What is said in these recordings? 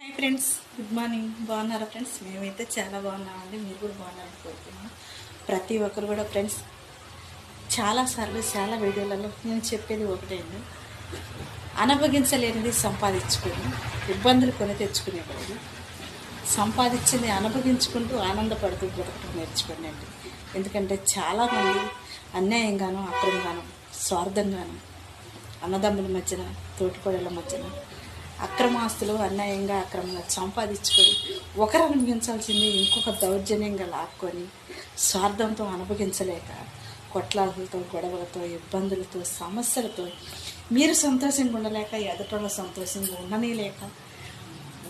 Hi friends, good morning. బాగున్నారా friends? మేమైతే చాలా బాగున్నామండి. మీరు కూడా బాగున్నారని కోరుతున్నాం. ప్రతి ఒక్కరు కూడా ఫ్రెండ్స్ చాలాసార్లు చాలా వీడియోలలో నేను చెప్పేది ఒకటే అండి, అనుభవించలేనిది సంపాదించుకొని ఇబ్బందులు కొని తెచ్చుకునేవాడు సంపాదించింది అనుభవించుకుంటూ ఆనందపడుతూ బ్రతకడం నేర్చుకోండి అండి. ఎందుకంటే చాలామంది అన్యాయంగాను అక్రమంగాను స్వార్థంగాను అన్నదమ్ముల మధ్యన తోటికోడళ్ళ మధ్యన అక్రమాస్తులు అన్యాయంగా అక్రమంగా సంపాదించుకొని ఒకరు అనుభవించాల్సింది ఇంకొక దౌర్జన్యంగా లాక్కొని స్వార్థంతో అనుభవించలేక కొట్లాటలతో గొడవలతో ఇబ్బందులతో సమస్యలతో మీరు సంతోషంగా ఉండలేక ఎదుటోళ్ళ సంతోషంగా ఉండనేలేక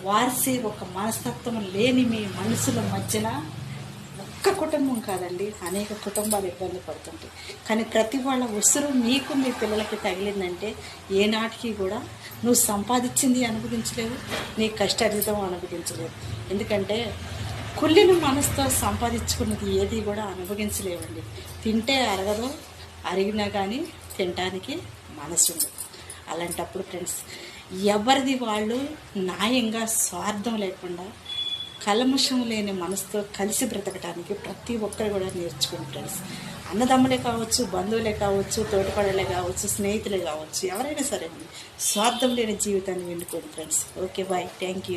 వారిసే ఒక మనస్తత్వం లేని మీ మనసుల మధ్యన ఒక్క కుటుంబం కాదండి, అనేక కుటుంబాలు ఇబ్బంది పడుతుంటాయి. కానీ ప్రతి వాళ్ళ ఉసురు మీకు మీ పిల్లలకి తగిలిందంటే ఏనాటికి కూడా నువ్వు సంపాదించింది అనుభవించలేవు, నీ కష్టార్జితం అనుభవించలేవు. ఎందుకంటే కుళ్ళిన మనసుతో సంపాదించుకున్నది ఏది కూడా అనుభవించలేవండి. తింటే అరగదు, అరిగినా కానీ తినడానికి మనసు ఉండదు. అలాంటప్పుడు ఫ్రెండ్స్ ఎవరిది వాళ్ళు న్యాయంగా స్వార్థం లేకుండా కల్మషం లేని మనసుతో కలిసి బ్రతకడానికి ప్రతి ఒక్కరు కూడా నేర్చుకోండి ఫ్రెండ్స్. అన్నదమ్ములే కావచ్చు, బంధువులే కావచ్చు, తోటిపడలే కావచ్చు, స్నేహితులే కావచ్చు, ఎవరైనా సరే స్వార్థం లేని జీవితాన్ని ఎన్నుకోండి friends. Okay, bye, thank you.